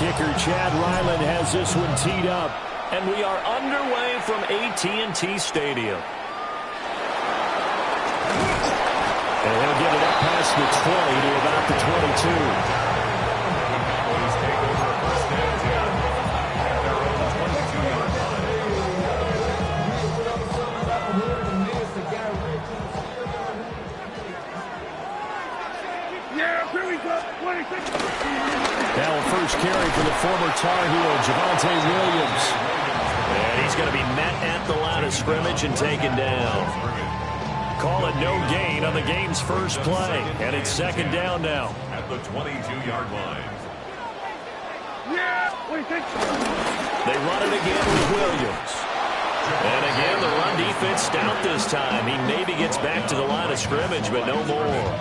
Kicker Chad Ryland has this one teed up. And we are underway from AT&T Stadium. And he'll get it up past the 20 to about the 22. Now a first carry for the former Tar Heel, Javonte Williams. And he's going to be met at the line of scrimmage and taken down. Call it no gain on the game's first play. And it's second down now. At the 22-yard line. They run it again with Williams. And again, the run defense stout this time. He maybe gets back to the line of scrimmage, but no more.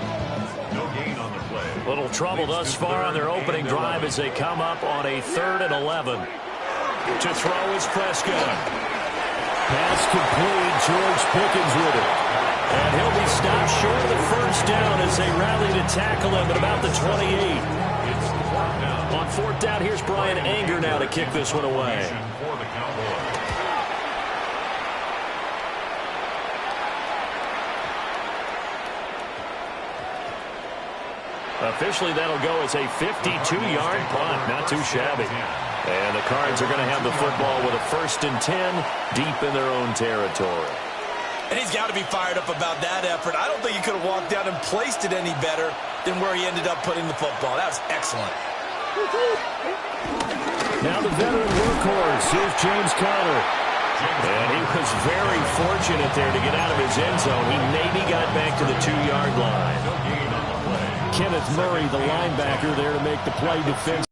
Little trouble thus far on their opening drive as they come up on a 3rd and 11. To throw is Prescott. Pass complete. George Pickens with it. And he'll be stopped short of the first down as they rally to tackle him at about the 28. On 4th down, here's Brian Anger now to kick this one away. Officially, that'll go as a 52-yard punt. Not too shabby. And the Cards are going to have the football with a 1st and 10 deep in their own territory. And he's got to be fired up about that effort. I don't think he could have walked out and placed it any better than where he ended up putting the football. That was excellent. Now the veteran workhorse. Here's James Conner. And he was very fortunate there to get out of his end zone. He maybe got back to the 2-yard line. Kenneth Murray, the linebacker, there to make the play defense.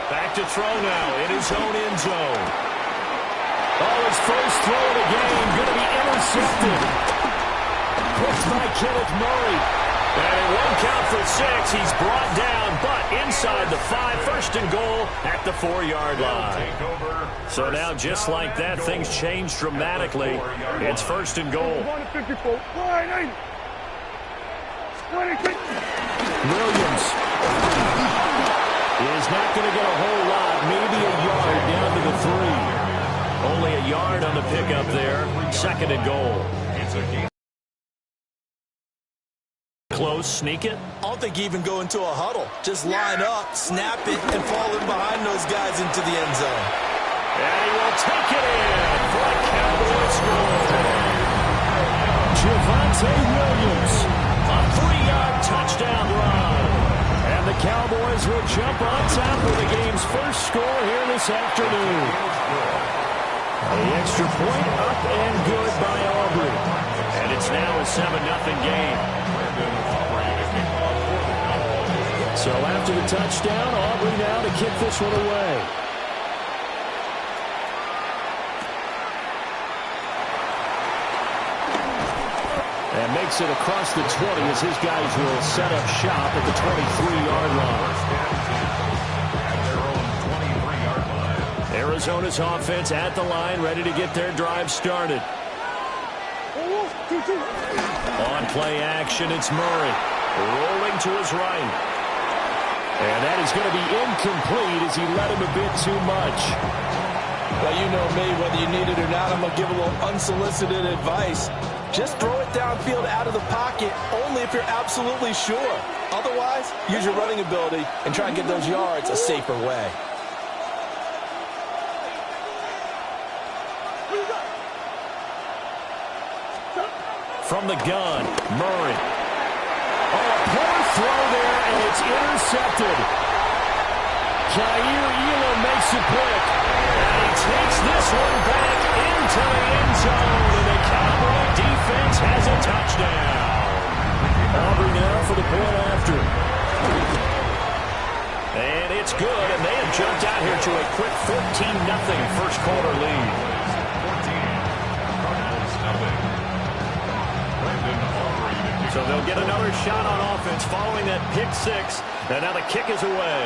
Back to throw now in his own end zone. Oh, his first throw of the game going to be intercepted. Pushed by Kenneth Murray. And it won't count for 6. He's brought down, but inside the 5, 1st and goal at the 4-yard line. So now, just like that, things change dramatically. It's 1st and goal. Williams is not going to get a whole lot, maybe a yard down to the 3. Only a yard on the pickup there. 2nd and goal. Close, sneak it. I don't think you even go into a huddle. Just line up, snap it, and fall in behind those guys into the end zone. And he will take it in for a Cowboys score. Javonte Williams, a 3-yard touchdown run. And the Cowboys will jump on top of the game's first score here this afternoon. The extra point up and good by Aubrey. And it's now a 7-0 game. So after the touchdown, Aubrey now to kick this one away. And makes it across the 20 as his guys will set up shop at the 23-yard line. Arizona's offense at the line, ready to get their drive started. On play action, it's Murray. Rolling to his right. And that is going to be incomplete as he let him a bit too much. Well, you know me, whether you need it or not, I'm going to give a little unsolicited advice. Just throw it downfield out of the pocket only if you're absolutely sure. Otherwise, use your running ability and try and get those yards a safer way. From the gun, Murray. Oh, a poor throw there, and it's intercepted. Kaiir Elam makes it quick. And he takes this one back into the end zone, and the Cowboy defense has a touchdown. Aubrey now for the point after. And it's good, and they have jumped out here to a quick 14-0 first quarter lead. So they'll get another shot on offense following that pick 6. And now the kick is away.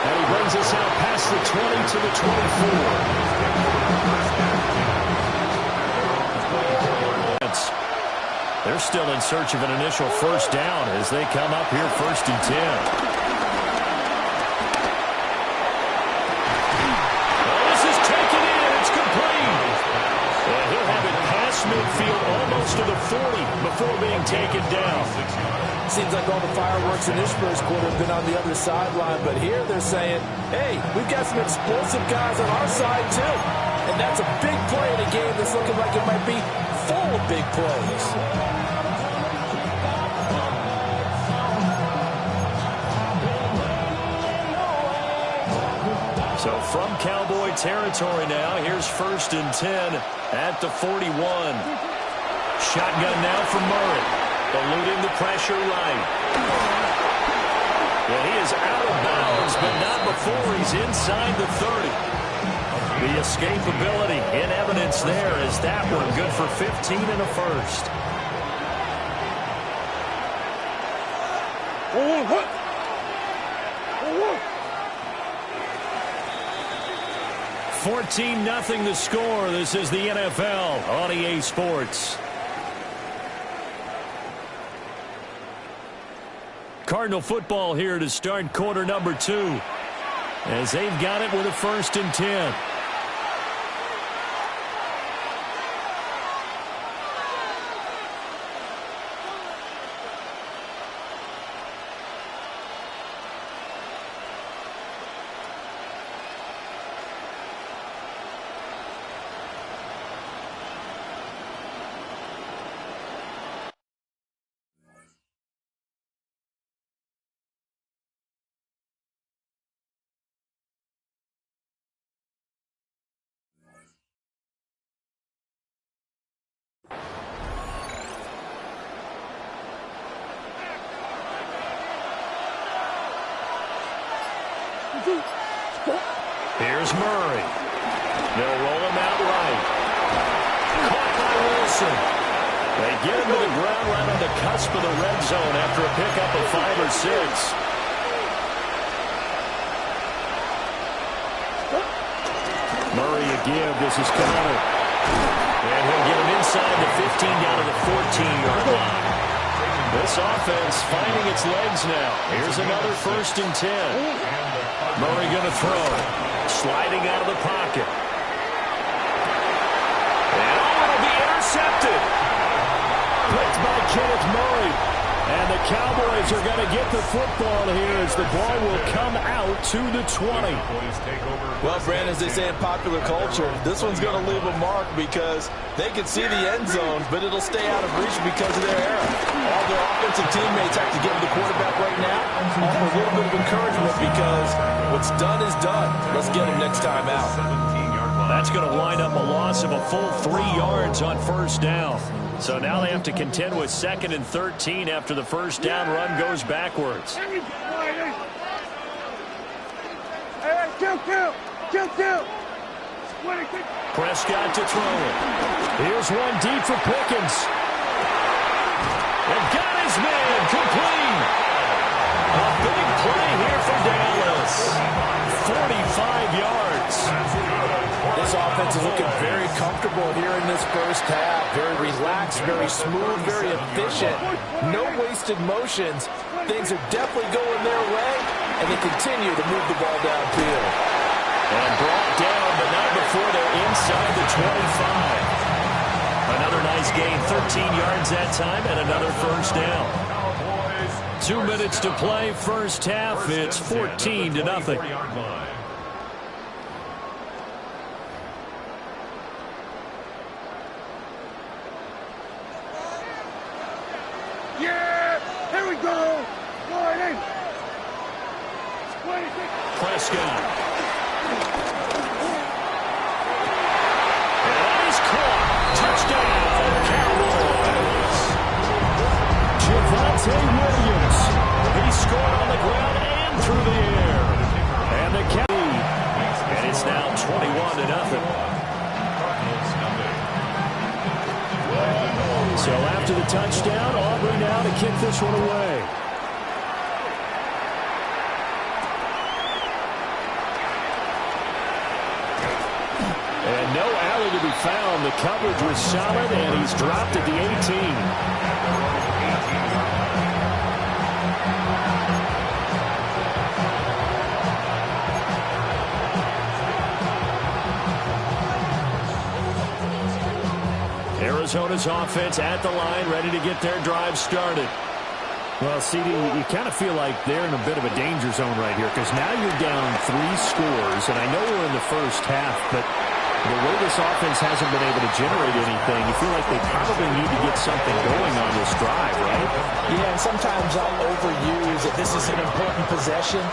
And he brings us out past the 20 to the 24. They're still in search of an initial first down as they come up here 1st and 10. This is taken in. It's complete. And he'll have it past midfield almost to the 40 before being taken down. Seems like all the fireworks in this first quarter have been on the other sideline, but here they're saying, hey, we've got some explosive guys on our side too. And that's a big play in a game that's looking like it might be full of big plays. So from Cowboy territory now, here's 1st and 10 at the 41. Shotgun now for Murray. Eluding the pressure right. Yeah, he is out of bounds, but not before he's inside the 30. The escapability in evidence there as that one good for 15 and a first. 14-0 the score. This is the NFL on EA Sports. Cardinal football here to start quarter number 2 as they've got it with a 1st and 10. Here's Murray. They'll roll him out right. Caught by Wilson. They get him to the ground right on the cusp of the red zone after a pickup of 5 or 6. Murray again. This is Connor. And he'll get him inside the 15 down to the 14-yard line. This offense finding its legs now. Here's another 1st and 10. Murray going to throw. Sliding out of the pocket. And it'll be intercepted. Picked by Kenneth Murray. And the Cowboys are going to get the football here as the ball will come out to the 20. Well, Brandon, as they say in popular culture, this one's going to leave a mark because they can see the end zone, but it'll stay out of reach because of their error. All their offensive teammates have to give the quarterback right now offer a little bit of encouragement because what's done is done. Let's get him next time out. That's going to wind up a loss of a full 3 yards on 1st down. So now they have to contend with 2nd and 13 after the 1st down run goes backwards. Prescott to throw it. Here's one deep for Pickens. And got his man complete. A big play here for Dallas. 45 yards. This offense is looking very comfortable here in this first half. Very relaxed, very smooth, very efficient. No wasted motions. Things are definitely going their way, and they continue to move the ball downfield. And brought down, but not before they're inside the 25. Another nice gain, 13 yards that time, and another 1st down. 2 minutes to play, first half. It's 14-0. Here we go. Prescott. And that is caught. Touchdown, Cowboys. Javonte Williams. He scored on the ground and through the air. And the Cowboys. And it's now 21-0. So after the touchdown, Aubrey now to kick this one away. And no alley to be found. The coverage was solid, and he's dropped at the 18. Arizona's offense at the line, ready to get their drive started. Well, CD, you kind of feel like they're in a bit of a danger zone right here because now you're down 3 scores, and I know we're in the first half, but the way this offense hasn't been able to generate anything, you feel like they probably need to get something going on this drive, right? Yeah, and sometimes I'll overuse that this is an important possession,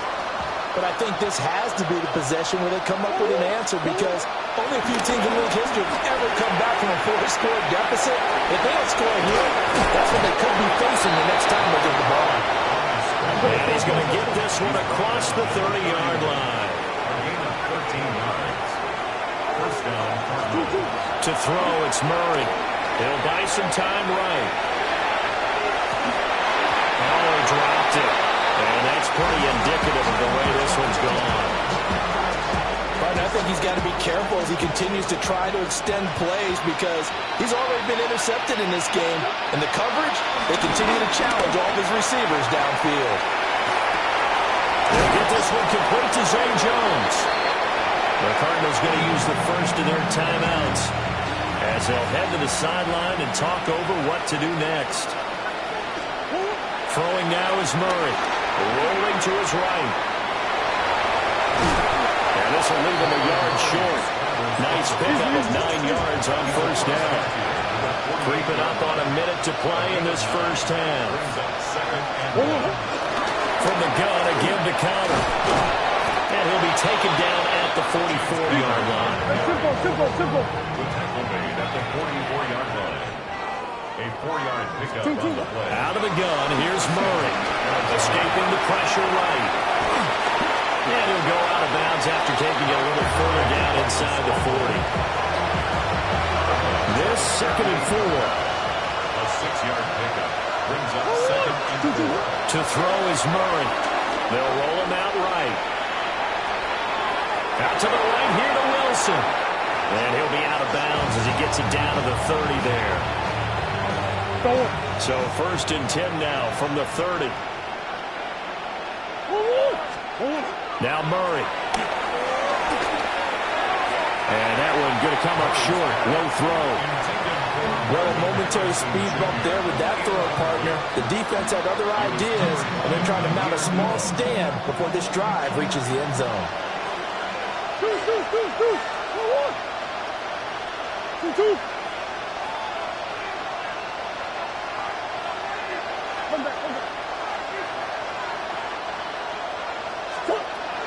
but I think this has to be the possession where they come up with an answer because only a few teams in league history have ever come back from a 4-score deficit. If they don't score here, that's what they could be facing the next time they get the ball. And he's going to get this one across the 30-yard line. To throw, it's Murray. He'll buy some time right. Oh, he dropped it. And that's pretty indicative of the way this one's gone. But I think he's got to be careful as he continues to try to extend plays because he's already been intercepted in this game. And the coverage, they continue to challenge all of his receivers downfield. They'll get this one complete to Zay Jones. The Cardinals going to use the first of their timeouts as they'll head to the sideline and talk over what to do next. Throwing now is Murray. Rolling to his right. And this will leave him a yard short. Nice pickup of 9 yards on first down. Creeping up on a minute to play in this first half. From the gun, again to counter. And he'll be taken down at the 44-yard line. Simple. The tackle made at the 44-yard line. A 4-yard pickup on the play. Out of the gun, here's Murray. Escaping the pressure right. And he'll go out of bounds after taking it a little further down inside the 40. This 2nd and 4. A 6-yard pickup brings up 2nd and 4. To throw is Murray. They'll roll him out right. Out to the right here to Wilson. And he'll be out of bounds as he gets it down to the 30 there. So 1st and 10 now from the 30. Now Murray. And that one going to come up short. Low throw. Well, a momentary speed bump there with that throw partner. The defense had other ideas, and they're trying to mount a small stand before this drive reaches the end zone.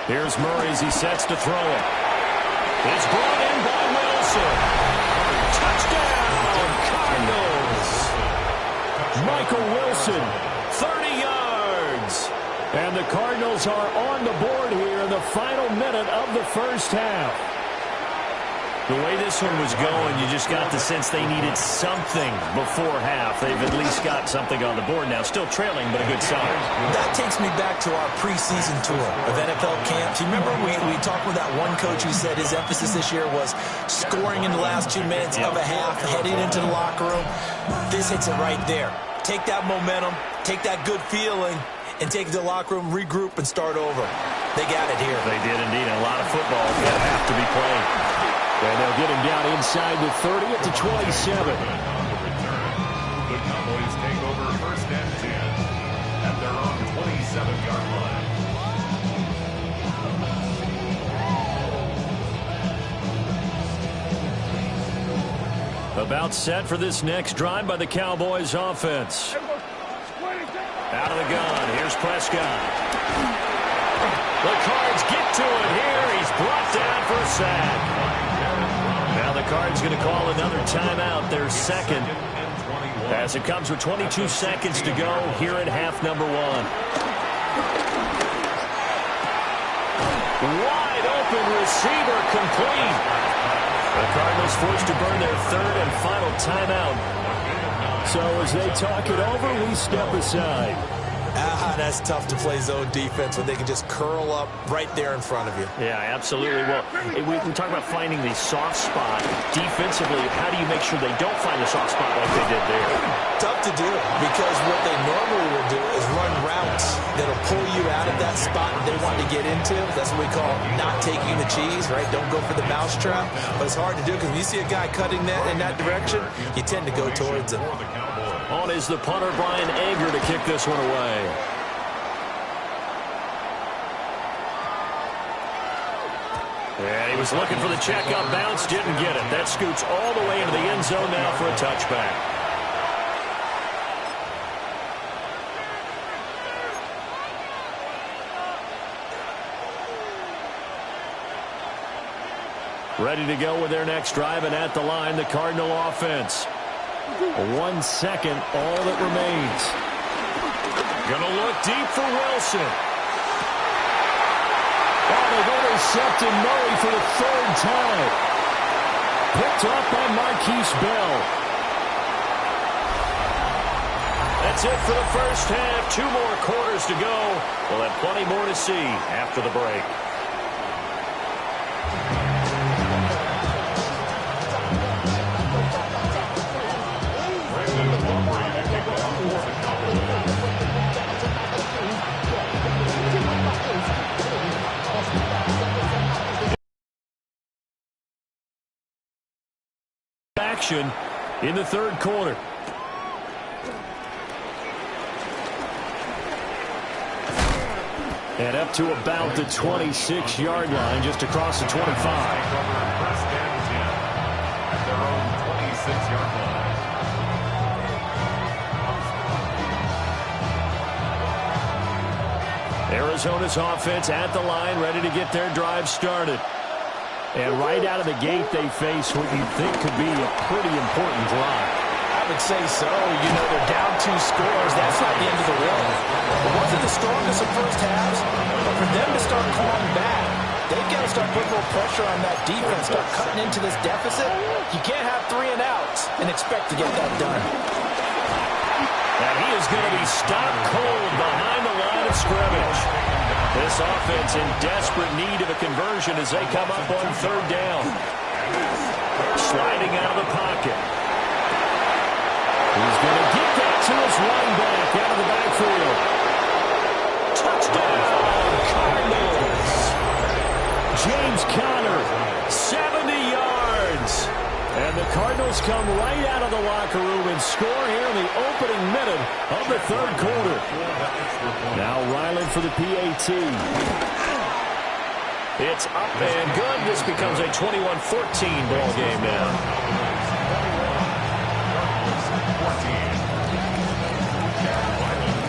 Here's Murray as he sets to throw it. It's brought in by Wilson. Touchdown, Cardinals. Michael Wilson, 30 yards. And the Cardinals are on the board here in the final minute of the first half. The way this one was going, you just got the sense they needed something before half. They've at least got something on the board now. Still trailing, but a good sign. That takes me back to our preseason tour of NFL camps. You remember we talked with that one coach who said his emphasis this year was scoring in the last 2 minutes of a half, heading into the locker room. This hits it right there. Take that momentum, take that good feeling, and take it to the locker room, regroup, and start over. They got it here. They did indeed. A lot of football will have to be played. And they'll get him down inside the 30 at the 27. The Cowboys take over 1st and 10 at their own 27-yard line. About set for this next drive by the Cowboys offense. Out of the gun, here's Prescott. The Cards get to it here. He's brought down for a sack. Now the Cards going to call another timeout, their 2nd, as it comes with 22 seconds to go here at half number 1. Wide open receiver complete. The Cardinals forced to burn their 3rd and final timeout. So as they talk it over, we step aside. That's tough to play zone defense when they can just curl up right there in front of you. Yeah, absolutely. Well, we talk about finding the soft spot. Defensively, how do you make sure they don't find the soft spot like they did there? Tough to do, because what they normally will do is run routes that'll pull you out of that spot they want to get into. That's what we call not taking the cheese, right? Don't go for the mousetrap. But it's hard to do because when you see a guy cutting that in that direction, you tend to go towards him. On is the punter, Brian Anger, to kick this one away. And he was looking for the checkup bounce, didn't get it. That scoots all the way into the end zone now for a touchback. Ready to go with their next drive, and at the line, the Cardinal offense. 1 second, all that remains. Gonna look deep for Wilson. Oh, they've intercepted Murray for the 3rd time. Picked up by Marquise Bell. That's it for the first half. 2 more quarters to go. We'll have plenty more to see after the break. Action in the 3rd quarter. And up to about the 26-yard line, just across the 25. At their own 26-yard line. Arizona's offense at the line, ready to get their drive started. And right out of the gate, they face what you think could be a pretty important drive. I would say so. You know, they're down 2 scores. That's not the end of the world. It wasn't the strongest of first halves, but for them to start clawing back, they've got to start putting a little pressure on that defense, start cutting into this deficit. You can't have 3 and outs and expect to get that done. And he is going to be stopped cold behind the line of scrimmage. This offense in desperate need of a conversion as they come up on 3rd down. Sliding out of the pocket. He's going to get that to his running back out of the backfield. Touchdown, Cardinals. James Conner, 70 yards. And the Cardinals come right out of the locker room and score here in the opening minute of the 3rd quarter. Now Ryland for the PAT. It's up and good. This becomes a 21-14 ball game now.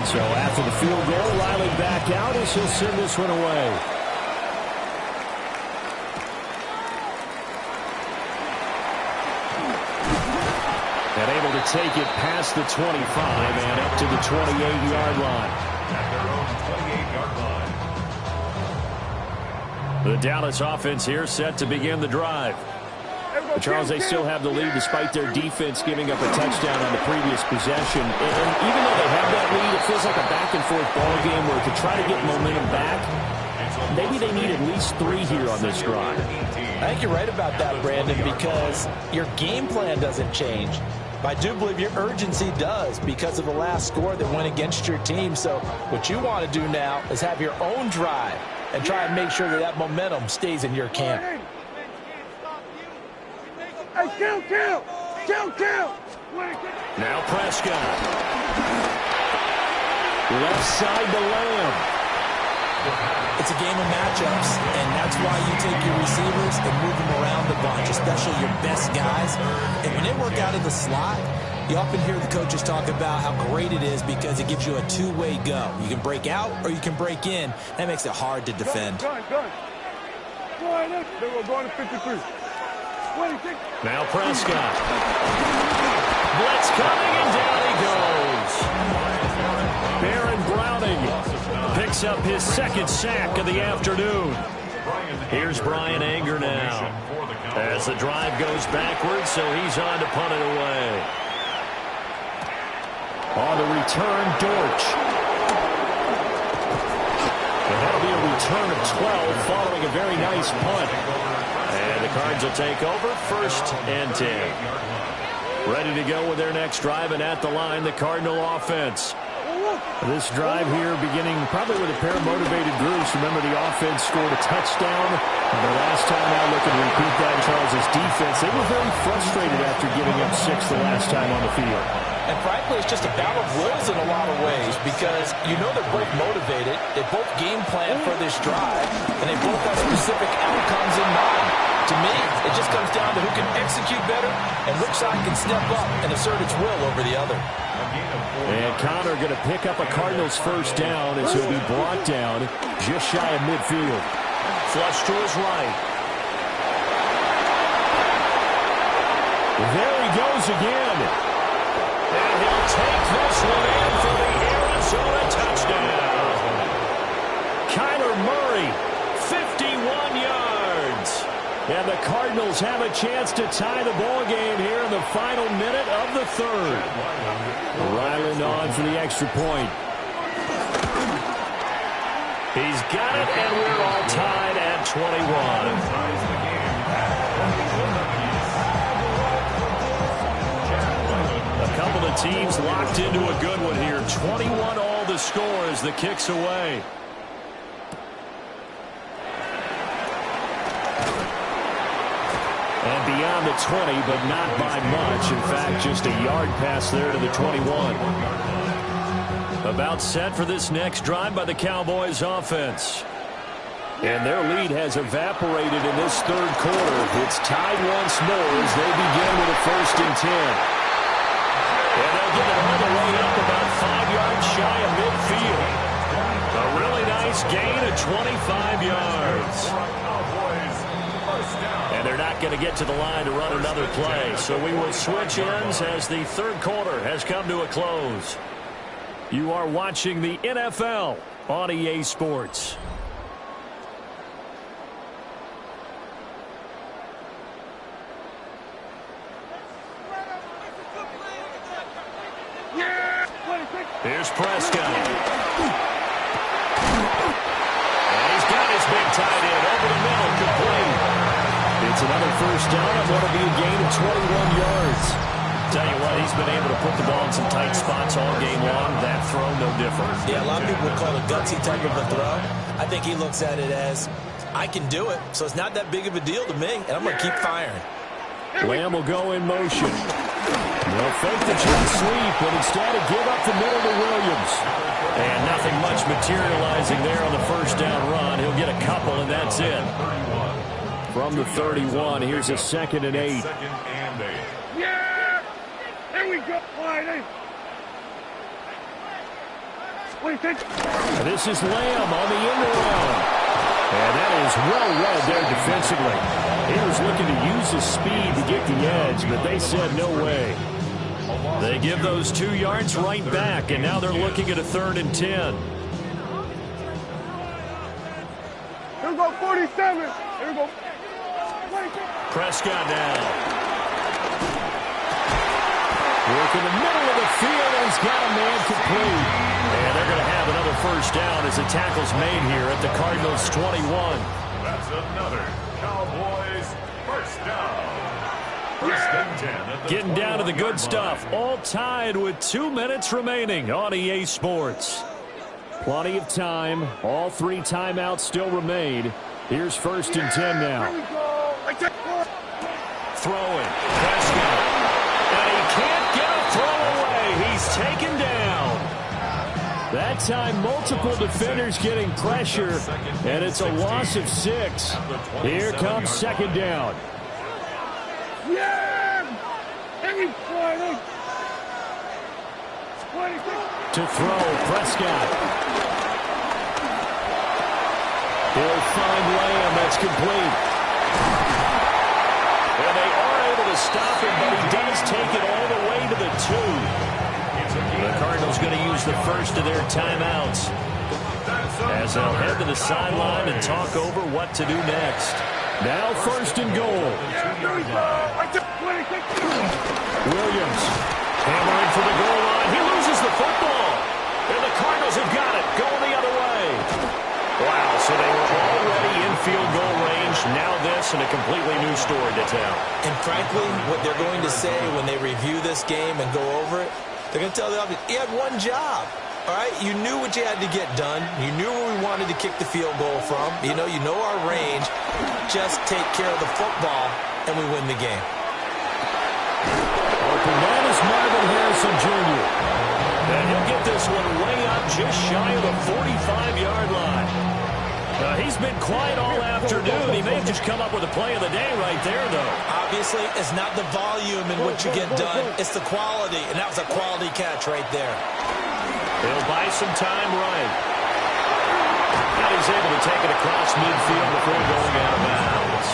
So after the field goal, Riley back out as he'll send this one away. And able to take it past the 25 and up to the 28-yard line. At their own 28-yard line. The Dallas offense here set to begin the drive. But Charles, they still have the lead despite their defense giving up a touchdown on the previous possession. And even though they have that lead, it feels like a back-and-forth ball game where to try to get momentum back, maybe they need at least 3 here on this drive. I think you're right about that, Brandon, because your game plan doesn't change. But I do believe your urgency does because of the last score that went against your team. So what you want to do now is have your own drive and try and make sure that that momentum stays in your camp. Hey, kill! Now Prescott. Left side to Lamb. It's a game of matchups, and that's why you take your receivers and move them around the bunch, especially your best guys. And when they work out of the slot, you often hear the coaches talk about how great it is because it gives you a 2-way go. You can break out or you can break in. That makes it hard to defend. Gun. They were going to 53. Now Prescott. Blitz coming, and down he goes. Baron Browning picks up his 2nd sack of the afternoon. Here's Brian Anger now. As the drive goes backwards, so he's on to punt it away. On the return, Dortch. return of 12 following a very nice punt. And the Cards will take over, 1st and 10. Ready to go with their next drive, and at the line, the Cardinal offense. This drive here beginning probably with a pair of motivated groups. Remember, the offense scored a touchdown. And the last time out, looking to repeat that, Charles' defense, they were very frustrated after giving up 6 the last time on the field. And frankly, it's just a battle of wills in a lot of ways because you know they're both motivated, they both game plan for this drive, and they both have specific outcomes in mind. To me, it just comes down to who can execute better and which side can step up and assert its will over the other. And Connor going to pick up a Cardinals 1st down as he'll be brought down just shy of midfield. Flush to his right. There he goes again. And he'll take this one in for the Arizona touchdown. Kyler Murray, 51 yards. And the Cardinals have a chance to tie the ball game here in the final minute of the 3rd. Ryland on for the extra point. He's got it, and we're all tied at 21. A couple of teams locked into a good one here. 21 all the score as the kick's away. And beyond the 20, but not by much. In fact, just a yard pass there to the 21. About set for this next drive by the Cowboys offense. And their lead has evaporated in this 3rd quarter. It's tied once more as they begin with a 1st and 10. And they'll get it all the way up about 5 yards shy of midfield. A really nice gain of 25 yards. And they're not going to get to the line to run another play. So we will switch ends as the 3rd quarter has come to a close. You are watching the NFL on EA Sports. Here's Prescott. And he's got his big tight end over the middle, complete. It's another 1st down and what'll be a gain of 21 yards. Tell you what, he's been able to put the ball in some tight spots all game long. That throw, no different. Yeah, a lot of people would call it a gutsy type of a throw. I think he looks at it as, I can do it, so it's not that big of a deal to me, and I'm going to keep firing. Lamb will go in motion. They'll fake the jet sweep, but instead of give up the middle to Williams. And nothing much materializing there on the 1st down run. He'll get a couple, and that's it. From the 31, here's a 2nd and 8. Yeah! There we go. This is Lamb on the end around. And that is well read there defensively. He was looking to use his speed to get the edge, but they said no way. They give those 2 yards right back, and now they're looking at a 3rd and 10. Here we go, 47. Here we go. Prescott now. Work in the middle of the field, and he's got a man complete. And they're going to have another 1st down as the tackle's made here at the Cardinals' 21. That's another Cowboys 1st down. 1st and 10. Getting down to the good stuff. All tied with 2 minutes remaining on EA Sports. Plenty of time. All 3 timeouts still remain. Here's 1st and 10 now. Throwing. Prescott. And he can't get a throw away. He's taken down. That time, multiple defenders getting pressure, and it's a loss of 6. Here comes 2nd down. To throw, Prescott. He'll find Lamb. That's complete. And they are able to stop him, but he does take it all the way to the 2. The Cardinals going to use the 1st of their timeouts as they'll head to the sideline and talk over what to do next. Now 1st and goal. Williams hammering for the goal line. He loses the football. And the Cardinals have got it. Going the other way. Wow, so they loss and a completely new story to tell. And frankly, what they're going to say when they review this game and go over it, they're going to tell the audience, you had one job. All right, you knew what you had to get done. You knew where we wanted to kick the field goal from. You know our range. Just take care of the football, and we win the game. Open man is Marvin Harrison Jr. And he'll get this one way up just shy of the 45-yard line. He's been quiet all afternoon. He may have just come up with a play of the day right there, though. Obviously, it's not the volume in which you get done. It's the quality, and that was a quality catch right there. He'll buy some time right. And he's able to take it across midfield before going out of bounds.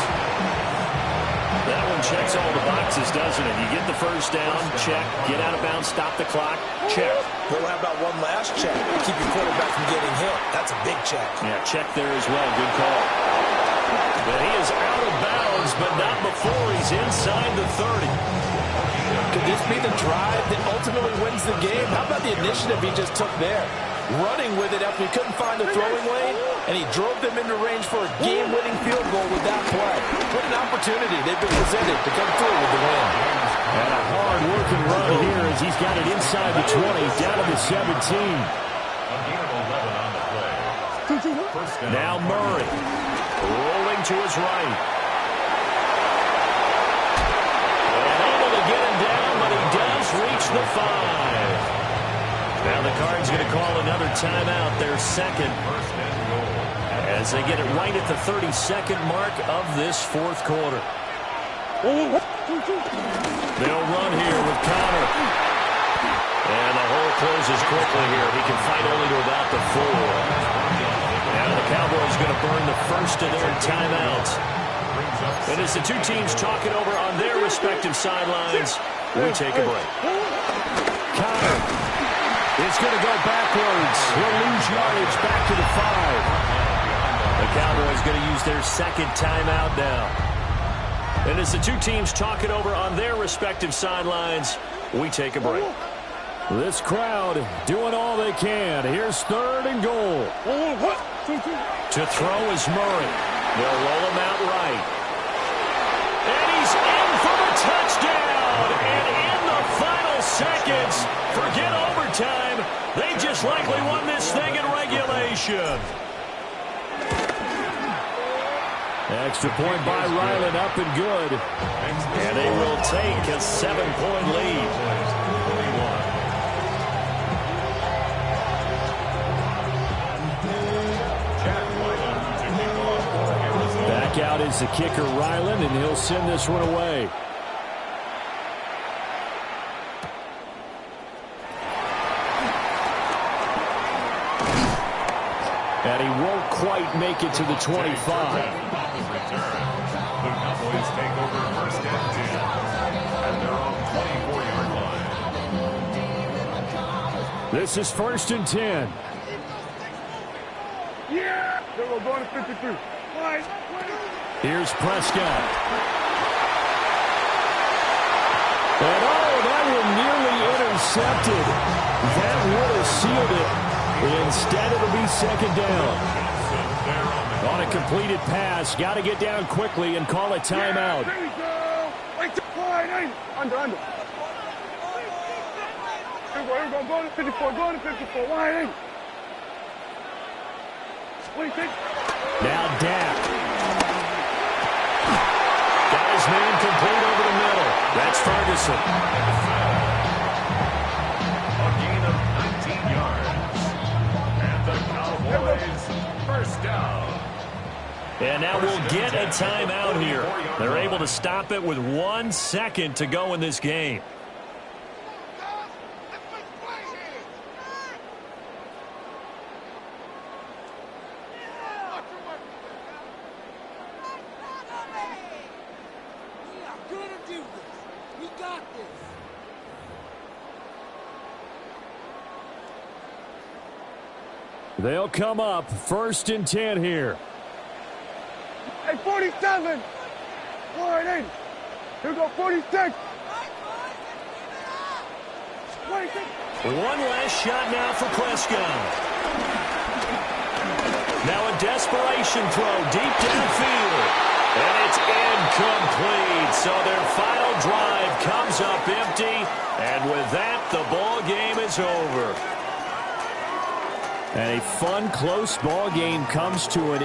That one checks all the boxes, doesn't it? You get the first down, check. Get out of bounds, stop the clock, check. Well, how about one last check? Keep your quarterback from getting hit. That's a big check. Yeah, check there as well. Good call. But he is out of bounds, but not before he's inside the 30. Could this be the drive that ultimately wins the game? How about the initiative he just took there? Running with it after he couldn't find a throwing lane, and he drove them into range for a game-winning field goal with that play. What an opportunity they've been presented to come through with the win. And a hard-working run here as he's got it inside the 20, down to the 17. Now Murray, rolling to his right. And able to get him down, but he does reach the 5. Now the Cards going to call another timeout, their second, as they get it right at the 32nd mark of this fourth quarter. They'll run here with Connor. And the hole closes quickly here. He can fight only to about the 4. Now the Cowboys going to burn the first of their timeouts. And as the two teams talk it over on their respective sidelines, we take a break. Connor is going to go backwards. He'll lose yardage back to the 5. The Cowboys going to use their second timeout now. And as the two teams talk it over on their respective sidelines, we take a break. This crowd doing all they can. Here's 3rd and goal. To throw is Murray. They'll roll him out right. And he's in for the touchdown. And in the final seconds, forget overtime. They just likely won this thing in regulation. Extra point by Ryland, up and good. And they will take a 7-point lead. Back out is the kicker, Ryland, and he'll send this one away. And he won't quite make it to the 25. The Cowboys take over first and 10 at their own 24-yard line. This is 1st and 10. Yeah! We're going to 53. Here's Prescott. And that one nearly intercepted. That would have sealed it. Instead, it'll be 2nd down. On a completed pass, got to get down quickly and call a timeout. There we go. Wait, under. Here we go. Go to 54. Go to 54. Wide in. Wait, take. Now Dak. Got his man complete over the middle. That's Ferguson. A gain of 19 yards. And the Cowboys first down. And now we'll get a timeout here. They're able to stop it with 1 second to go in this game. They'll come up 1st and 10 here. Hey, 47. Wide in. Here we go, 46. One last shot now for Prescott. Now a desperation throw deep downfield. And it's incomplete. So their final drive comes up empty. And with that, the ball game is over. And a fun, close ball game comes to an